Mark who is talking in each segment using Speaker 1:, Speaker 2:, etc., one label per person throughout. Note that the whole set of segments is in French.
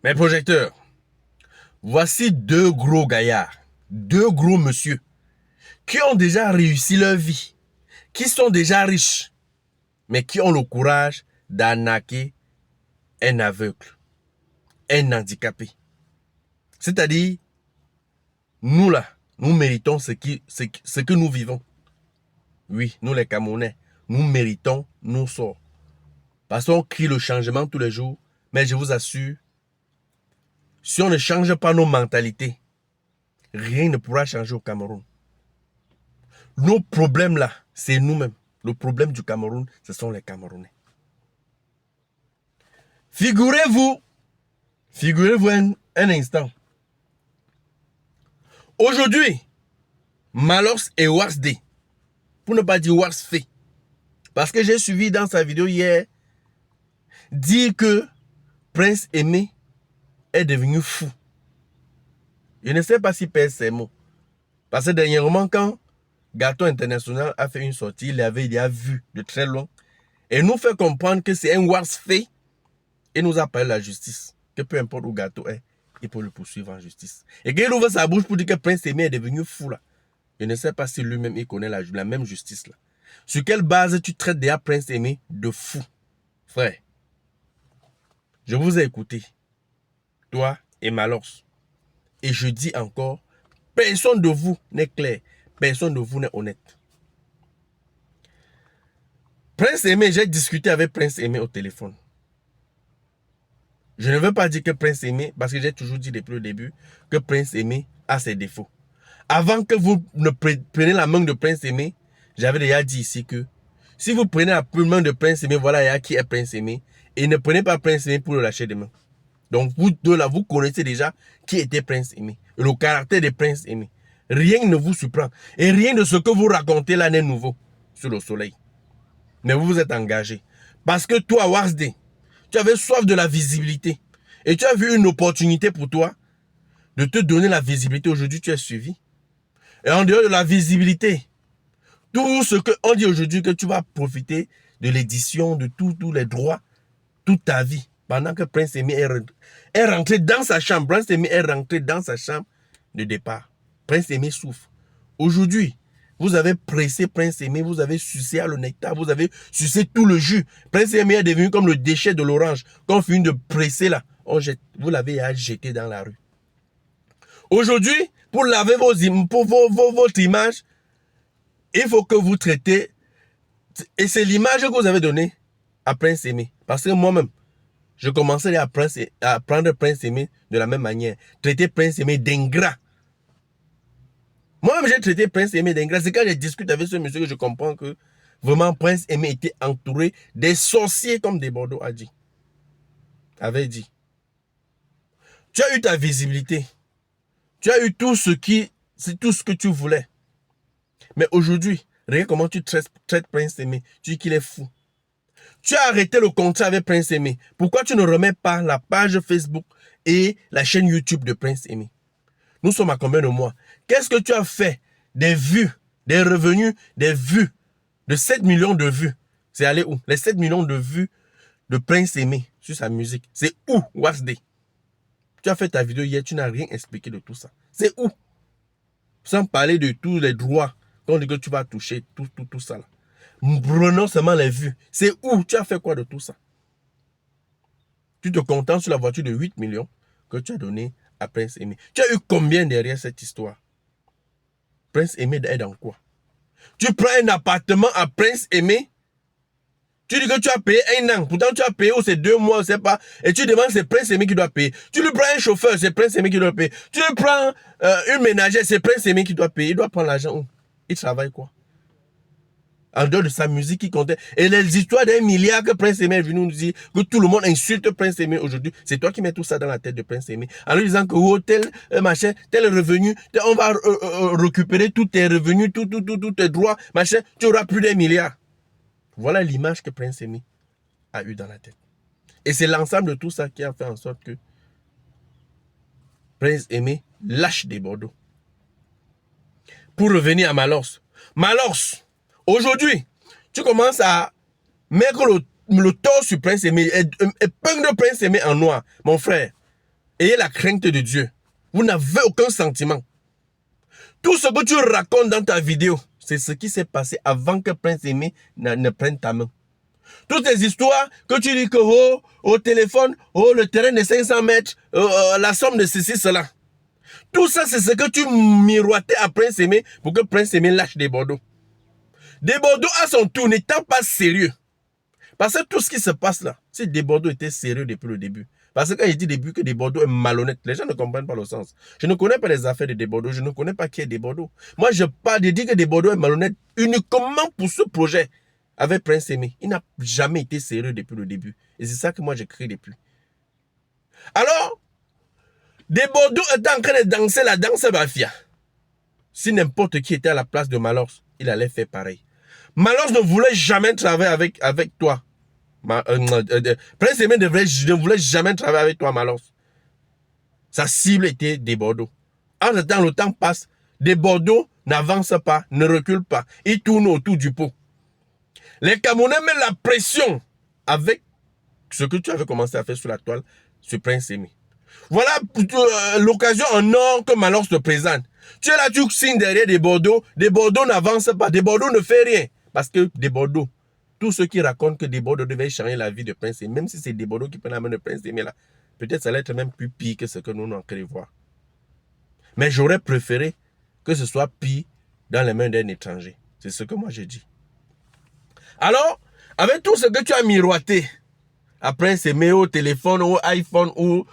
Speaker 1: Mes projecteurs, voici deux gros gaillards, deux gros monsieur, qui ont déjà réussi leur vie, qui sont déjà riches, mais qui ont le courage d'arnaquer un aveugle, un handicapé. C'est-à-dire, nous là, nous méritons ce que nous vivons. Oui, nous les Camerounais, nous méritons nos sorts. Parce qu'on crie le changement tous les jours, mais je vous assure, si on ne change pas nos mentalités, rien ne pourra changer au Cameroun. Nos problèmes là, c'est nous-mêmes. Le problème du Cameroun, ce sont les Camerounais. Figurez-vous un instant. Aujourd'hui, Malox et Warsd, pour ne pas dire Warsfé, parce que j'ai suivi dans sa vidéo hier, dire que Prince Aimé est devenu fou. Je ne sais pas si pèse ces mots. Parce que dernièrement, quand Gâteau International a fait une sortie, il a vu de très loin et nous fait comprendre que c'est un Warsfé et nous appelle la justice. Que peu importe où Gâteau est, il peut le poursuivre en justice. Et qu'il ouvre sa bouche pour dire que Prince Aimé est devenu fou là. Je ne sais pas si lui-même il connaît la même justice là. Sur quelle base tu traites déjà Prince Aimé de fou? Frère, je vous ai écouté, toi et Malox. Et je dis encore, personne de vous n'est clair. Personne de vous n'est honnête. Prince Aimé, j'ai discuté avec Prince Aimé au téléphone. Je ne veux pas dire que Prince Aimé, parce que j'ai toujours dit depuis le début, que Prince Aimé a ses défauts. Avant que vous ne preniez la main de Prince Aimé, j'avais déjà dit ici que si vous prenez la main de Prince Aimé, voilà qui est Prince Aimé, et ne prenez pas Prince Aimé pour le lâcher de main. Donc vous deux là, vous connaissez déjà qui était Prince Aimé, et le caractère de Prince Aimé. Rien ne vous surprend. Et rien de ce que vous racontez là n'est nouveau sur le soleil. Mais vous vous êtes engagé. Parce que toi, Warsd, tu avais soif de la visibilité. Et tu as vu une opportunité pour toi de te donner la visibilité. Aujourd'hui, tu es suivi. Et en dehors de la visibilité, tout ce qu'on dit aujourd'hui que tu vas profiter de l'édition, de tous les droits, toute ta vie. Pendant que Prince Aimé est rentré dans sa chambre. Prince Aimé est rentré dans sa chambre de départ. Prince Aimé souffre. Aujourd'hui, vous avez pressé Prince Aimé, vous avez sucé à le nectar, vous avez sucé tout le jus. Prince Aimé est devenu comme le déchet de l'orange. Quand on finit de presser là, vous l'avez jeté dans la rue. Aujourd'hui, pour laver votre image, il faut que vous traitez, et c'est l'image que vous avez donnée à Prince Aimé. Parce que moi-même, je commençais à prendre Prince Aimé de la même manière. Traiter Prince Aimé d'ingrat. Moi-même, j'ai traité Prince Aimé d'ingrat. C'est quand je discute avec ce monsieur que je comprends que vraiment Prince Aimé était entouré des sorciers comme des Bordeaux a dit. Avait dit. Tu as eu ta visibilité. Tu as eu tout ce que tu voulais. Mais aujourd'hui, regarde comment tu traites Prince Aimé. Tu dis qu'il est fou. Tu as arrêté le contrat avec Prince Aimé. Pourquoi tu ne remets pas la page Facebook et la chaîne YouTube de Prince Aimé? Nous sommes à combien de mois? Qu'est-ce que tu as fait des vues, des revenus, des vues, de 7 millions de vues? C'est allé où? Les 7 millions de vues de Prince Aimé sur sa musique. C'est où, Warsd? Tu as fait ta vidéo hier, tu n'as rien expliqué de tout ça. C'est où? Sans parler de tous les droits qu'on dit que tu vas toucher, tout ça là. Prenons seulement les vues. C'est où? Tu as fait quoi de tout ça? Tu te contentes sur la voiture de 8 millions que tu as donné à Prince Aimé. Tu as eu combien derrière cette histoire? Prince Aimé est dans quoi? Tu prends un appartement à Prince Aimé. Tu dis que tu as payé 1 an. Pourtant, tu as payé ou c'est 2 mois, je ne sais pas. Et tu demandes, c'est Prince Aimé qui doit payer. Tu lui prends un chauffeur, c'est Prince Aimé qui doit payer. Tu lui prends une ménagère, c'est Prince Aimé qui doit payer. Il doit prendre l'argent où? Il travaille quoi? En dehors de sa musique qui comptait. Et les histoires d'1 milliard que Prince Aimé est venu nous dire, que tout le monde insulte Prince Aimé aujourd'hui, c'est toi qui mets tout ça dans la tête de Prince Aimé. En lui disant que oh, tel machin, tel revenu, on va récupérer tous tes revenus, tous tes droits, machin, tu auras plus d'1 milliard. Voilà l'image que Prince Aimé a eu dans la tête. Et c'est l'ensemble de tout ça qui a fait en sorte que Prince Aimé lâche des Bordeaux. Pour revenir à Malox. Malox, aujourd'hui, tu commences à mettre le tort sur Prince Aimé et peindre Prince Aimé en noir. Mon frère, Ayez la crainte de Dieu. Vous n'avez aucun sentiment. Tout ce que tu racontes dans ta vidéo, c'est ce qui s'est passé avant que Prince Aimé ne prenne ta main. Toutes les histoires que tu dis que au téléphone, le terrain de 500 mètres, la somme de ceci, cela. Tout ça, c'est ce que tu miroitais à Prince Aimé pour que Prince Aimé lâche des Bordeaux. Des Bordeaux à son tour n'étant pas sérieux. Parce que tout ce qui se passe là, si des Bordeaux étaient sérieux depuis le début. Parce que quand il dit au début que des Bordeaux est malhonnête, les gens ne comprennent pas le sens. Je ne connais pas les affaires de des Bordeaux, je ne connais pas qui est des Bordeaux. Moi, je parle de dire que des Bordeaux est malhonnête uniquement pour ce projet avec Prince Aimé. Il n'a jamais été sérieux depuis le début. Et c'est ça que moi j'écris depuis. Alors, des Bordeaux étaient en train de danser la danse Bafia. Si n'importe qui était à la place de Malors, il allait faire pareil. Malors ne voulait jamais travailler avec toi. Prince Aimé ne voulait jamais travailler avec toi, Malors. Sa cible était des Bordeaux. En ce temps, le temps passe. Des Bordeaux n'avancent pas, ne reculent pas. Ils tournent autour du pot. Les Camerounais mettent la pression avec ce que tu avais commencé à faire sur la toile, sur Prince Aimé. Voilà l'occasion en or que Malors te présente. Tu es là, tu signes derrière des Bordeaux n'avancent pas, des Bordeaux ne fait rien. Parce que des Bordeaux, tous ceux qui racontent que des Bordeaux devaient changer la vie de Prince Aimé, même si c'est des Bordeaux qui prennent la main de Prince Aimé là, peut-être ça allait être même plus pire que ce que nous en train de voir. Mais j'aurais préféré que ce soit pire dans les mains d'un étranger. C'est ce que moi j'ai dit. Alors, avec tout ce que tu as miroité, après c'est mails au téléphone, au iPhone, ou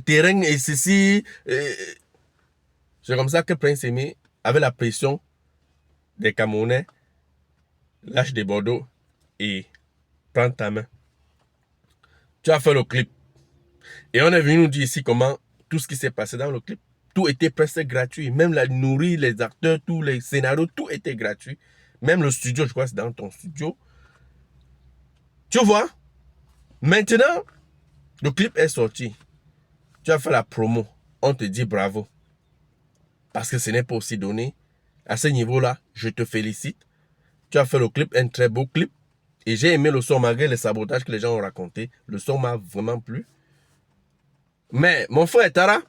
Speaker 1: terrain et ceci, c'est comme ça que Prince Aimé avait la pression des Camerounais, lâche des Bordeaux et prends ta main. Tu as fait le clip. Et on est venu nous dire ici comment tout ce qui s'est passé dans le clip, tout était presque gratuit. Même la nourriture, les acteurs, tous les scénarios, tout était gratuit. Même le studio, je crois que c'est dans ton studio. Tu vois, maintenant, le clip est sorti. Tu as fait la promo. On te dit bravo. Parce que ce n'est pas aussi donné. À ce niveau-là, je te félicite. Tu as fait le clip, un très beau clip. Et j'ai aimé le son malgré les sabotages que les gens ont racontés. Le son m'a vraiment plu. Mais, mon frère Tara,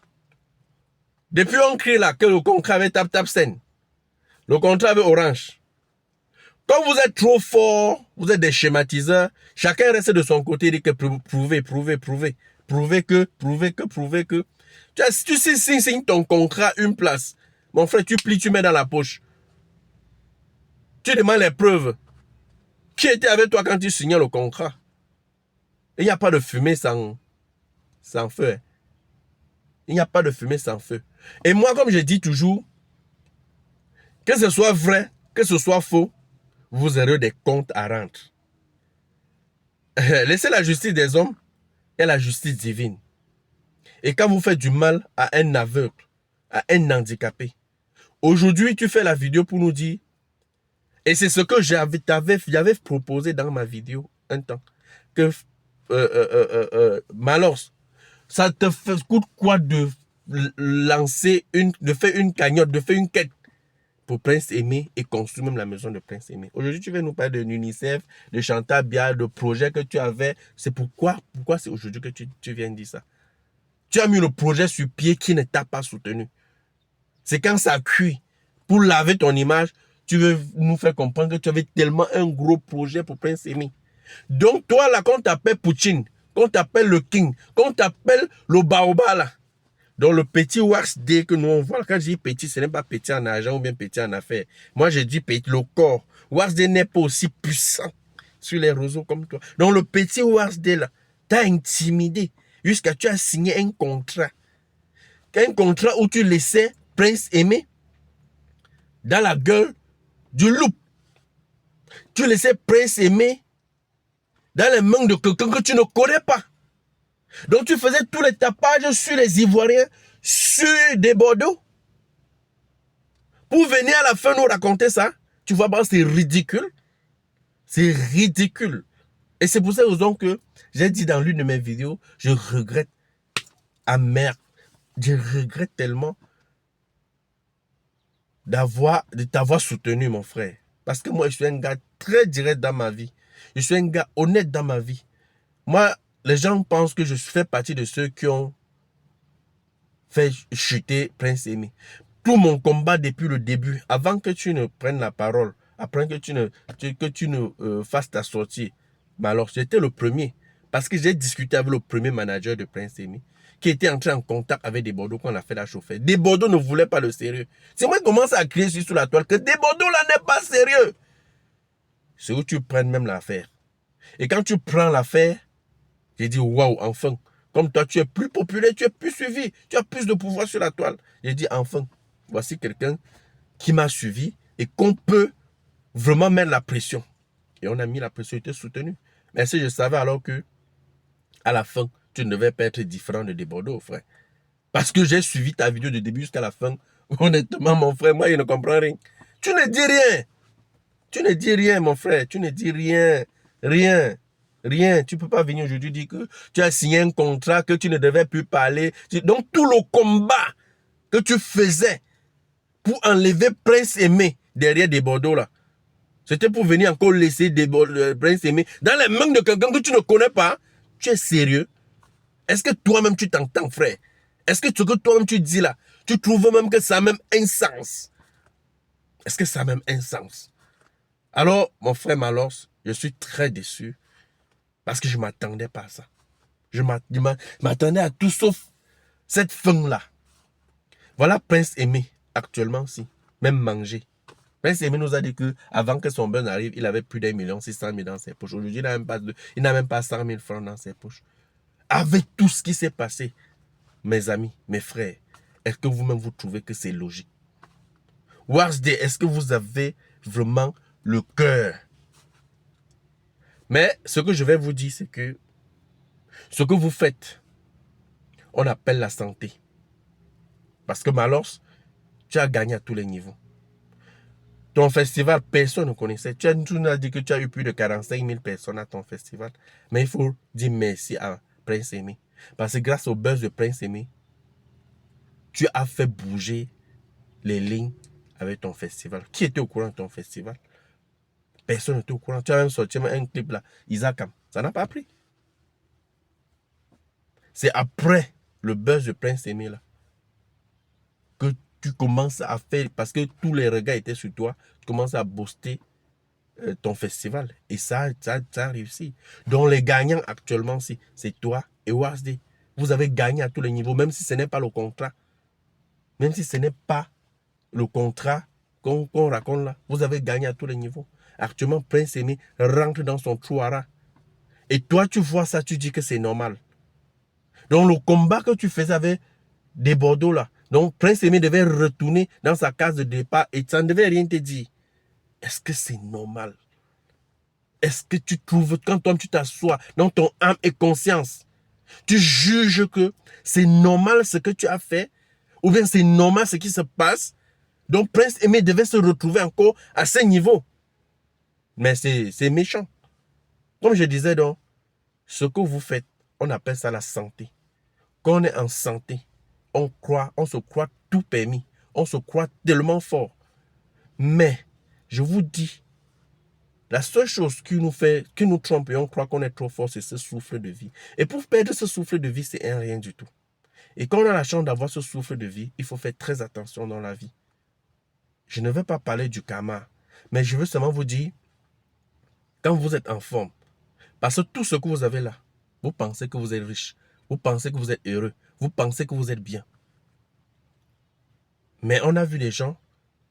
Speaker 1: depuis on crie là que le contrat avec Tap Sen, le contrat avec Orange, quand vous êtes trop fort, vous êtes des schématiseurs, chacun reste de son côté et dit que prouvez que. Si tu signes ton contrat une place, mon frère, tu plies, tu mets dans la poche. Tu demandes les preuves. Qui était avec toi quand tu signais le contrat? Il n'y a pas de fumée sans feu. Hein. Il n'y a pas de fumée sans feu. Et moi, comme je dis toujours, que ce soit vrai, que ce soit faux, vous aurez des comptes à rendre. Laissez la justice des hommes et la justice divine. Et quand vous faites du mal à un aveugle, à un handicapé, aujourd'hui, tu fais la vidéo pour nous dire, et c'est ce que j'avais proposé dans ma vidéo un temps, que Malors, ça te coûte quoi de lancer de faire une cagnotte, de faire une quête pour Prince Aimé et construire même la maison de Prince Aimé. Aujourd'hui, tu veux nous parler de l'UNICEF, de Chantal Biya, de projets que tu avais. C'est pourquoi c'est aujourd'hui que tu viens de dire ça. Tu as mis le projet sur pied qui ne t'a pas soutenu. C'est quand ça cuit. Pour laver ton image, tu veux nous faire comprendre que tu avais tellement un gros projet pour Prince Aimé. Donc toi là, qu'on t'appelle Poutine, qu'on t'appelle le King, qu'on t'appelle le Baoba là, donc le petit Wax D que nous on voit, quand je dis petit, ce n'est pas petit en argent ou bien petit en affaires. Moi je dis petit, le corps. Wax D n'est pas aussi puissant sur les réseaux comme toi. Donc le petit Wax D là, t'as intimidé jusqu'à tu as signé un contrat. Un contrat où tu laissais Prince Aimé dans la gueule du loup. Tu laissais Prince Aimé dans les mains de quelqu'un que tu ne connais pas. Donc tu faisais tous les tapages sur les Ivoiriens, sur des Bordeaux. Pour venir à la fin nous raconter ça, tu vois, c'est ridicule. C'est ridicule. Et c'est pour ça que j'ai dit dans l'une de mes vidéos, je regrette je regrette tellement de t'avoir soutenu, mon frère. Parce que moi, je suis un gars très direct dans ma vie. Je suis un gars honnête dans ma vie. Moi, les gens pensent que je fais partie de ceux qui ont fait chuter Prince Aimé. Tout mon combat depuis le début, avant que tu ne prennes la parole, après que tu ne fasses ta sortie, mais alors j'étais le premier. Parce que j'ai discuté avec le premier manager de Prince Aimé, qui était entré en contact avec des Bordeaux quand on a fait la chauffer. Des Bordeaux ne voulaient pas le sérieux. C'est moi qui commence à crier sur la toile que des Bordeaux là n'est pas sérieux. C'est où tu prennes même l'affaire. Et quand tu prends l'affaire, j'ai dit waouh, enfin. Comme toi, tu es plus populaire, tu es plus suivi, tu as plus de pouvoir sur la toile. J'ai dit enfin, voici quelqu'un qui m'a suivi et qu'on peut vraiment mettre la pression. Et on a mis la pression, il était soutenu. Mais si je savais alors que, à la fin, tu ne devais pas être différent de Bordeaux, frère. Parce que j'ai suivi ta vidéo de début jusqu'à la fin. Honnêtement, mon frère, moi, je ne comprends rien. Tu ne dis rien. Tu ne dis rien, mon frère. Tu ne dis rien. Rien. Rien. Tu ne peux pas venir aujourd'hui dire que tu as signé un contrat, que tu ne devais plus parler. Donc, tout le combat que tu faisais pour enlever Prince Aimé derrière des Bordeaux, là, c'était pour venir encore laisser des Prince Aimé dans les mains de quelqu'un que tu ne connais pas. Tu es sérieux? Est-ce que toi-même tu t'entends, frère? Est-ce que ce que toi-même tu dis là, tu trouves même que ça a même un sens? Est-ce que ça a même un sens? Alors, mon frère Malos, je suis très déçu parce que je ne m'attendais pas à ça. Je m'attendais à tout sauf cette fin-là. Voilà Prince Aimé, actuellement aussi, même manger. Prince Aimé nous a dit que avant que son buzz arrive, il avait plus d'1,6 million dans ses poches. Aujourd'hui, il n'a même pas 100 000 francs dans ses poches. Avec tout ce qui s'est passé, mes amis, mes frères, est-ce que vous-même vous trouvez que c'est logique? Warsday, est-ce que vous avez vraiment le cœur? Mais ce que je vais vous dire, c'est que ce que vous faites, on appelle la santé. Parce que Malos, tu as gagné à tous les niveaux. Ton festival, personne ne connaissait. Tu nous as dit que tu as eu plus de 45 000 personnes à ton festival. Mais il faut dire merci à Prince Aimé. Parce que grâce au buzz de Prince Aimé, tu as fait bouger les lignes avec ton festival. Qui était au courant de ton festival? Personne n'était au courant. Tu as même sorti un clip là, Isakam. Ça n'a pas pris. C'est après le buzz de Prince Aimé là que tu commences à faire, parce que tous les regards étaient sur toi, tu commences à booster ton festival. Et ça a réussi. Donc les gagnants actuellement, c'est toi et Warsday. Vous avez gagné à tous les niveaux, même si ce n'est pas le contrat. Même si ce n'est pas le contrat qu'on raconte là. Vous avez gagné à tous les niveaux. Actuellement, Prince Aimé rentre dans son trou à rat. Et toi, tu vois ça, tu dis que c'est normal. Donc, le combat que tu faisais avec des Bordeaux là, donc Prince Aimé devait retourner dans sa case de départ et ça ne devait rien te dire. Est-ce que c'est normal? Est-ce que tu trouves, quand toi tu t'assois dans ton âme et conscience, tu juges que c'est normal ce que tu as fait, ou bien c'est normal ce qui se passe? Donc Prince Aimé devait se retrouver encore à ce niveau. Mais c'est méchant. Comme je disais donc, ce que vous faites, on appelle ça la santé. Quand on est en santé, on se croit tout permis. On se croit tellement fort. Mais, je vous dis, la seule chose qui nous trompe et on croit qu'on est trop fort, c'est ce souffle de vie. Et pour perdre ce souffle de vie, c'est un rien du tout. Et quand on a la chance d'avoir ce souffle de vie, il faut faire très attention dans la vie. Je ne vais pas parler du karma, mais je veux seulement vous dire, quand vous êtes en forme, parce que tout ce que vous avez là, vous pensez que vous êtes riche, vous pensez que vous êtes heureux, vous pensez que vous êtes bien. Mais on a vu des gens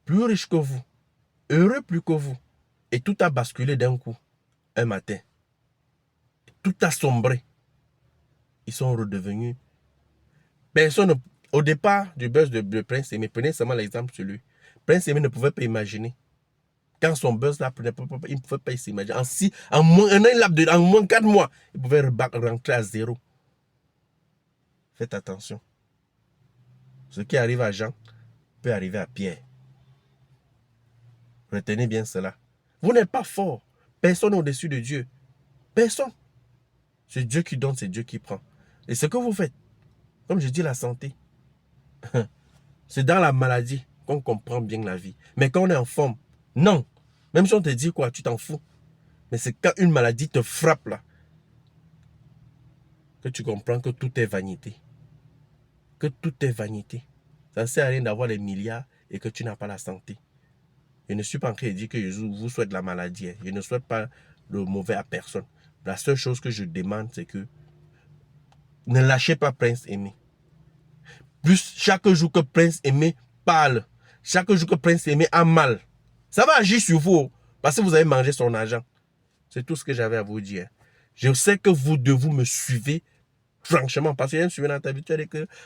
Speaker 1: plus riches que vous, heureux plus que vous, et tout a basculé d'un coup, un matin. Tout a sombré. Ils sont redevenus. Personne, au départ du buzz de Prince Aimé, prenez seulement l'exemple sur lui. Prince Aimé ne pouvait pas imaginer. Quand son buzz là, il ne pouvait pas s'imaginer. En moins 4 mois, il pouvait rentrer à zéro. Faites attention. Ce qui arrive à Jean peut arriver à Pierre. Retenez bien cela. Vous n'êtes pas fort. Personne au-dessus de Dieu. Personne. C'est Dieu qui donne, c'est Dieu qui prend. Et ce que vous faites, comme je dis, la santé, c'est dans la maladie qu'on comprend bien la vie. Mais quand on est en forme, non. Même si on te dit quoi, tu t'en fous. Mais c'est quand une maladie te frappe là, que tu comprends que tout est vanité. que tout est vanité. Ça ne sert à rien d'avoir des milliards et que tu n'as pas la santé. Je ne suis pas en train de dire que je vous souhaite la maladie. Je ne souhaite pas le mauvais à personne. La seule chose que je demande, c'est que ne lâchez pas Prince Aimé. Plus chaque jour que Prince Aimé parle, chaque jour que Prince Aimé a mal, ça va agir sur vous parce que vous avez mangé son argent. C'est tout ce que j'avais à vous dire. Je sais que vous deux, vous me suivez franchement parce que j'ai suivi dans ta vie.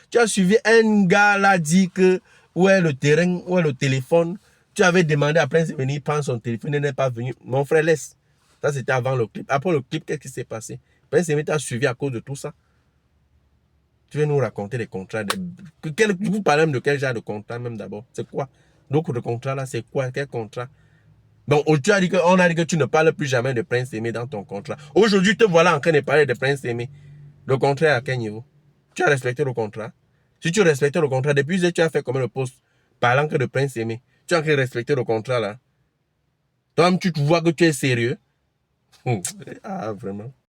Speaker 1: Tu as suivi un gars là dit que où est le terrain, où est le téléphone. Tu avais demandé à Prince de venir prendre son téléphone, il n'est pas venu. Mon frère, laisse. Ça, c'était avant le clip. Après le clip, qu'est-ce qui s'est passé? Prince Aimé t'a suivi à cause de tout ça. Tu veux nous raconter des contrats. Vous parlez même de quel genre de contrat même d'abord? C'est quoi? Donc le contrat là, c'est quoi? Quel contrat? Donc on a dit que tu ne parles plus jamais de Prince Aimé dans ton contrat. Aujourd'hui, te voilà en train de parler de Prince Aimé. Le contrat à quel niveau? Tu as respecté le contrat? Si tu respectes le contrat, depuis que tu as fait comme le poste parlant que de Prince Aimé, tu as en train de respecter le contrat là. Toi-même, tu te vois que tu es sérieux. Ah, vraiment.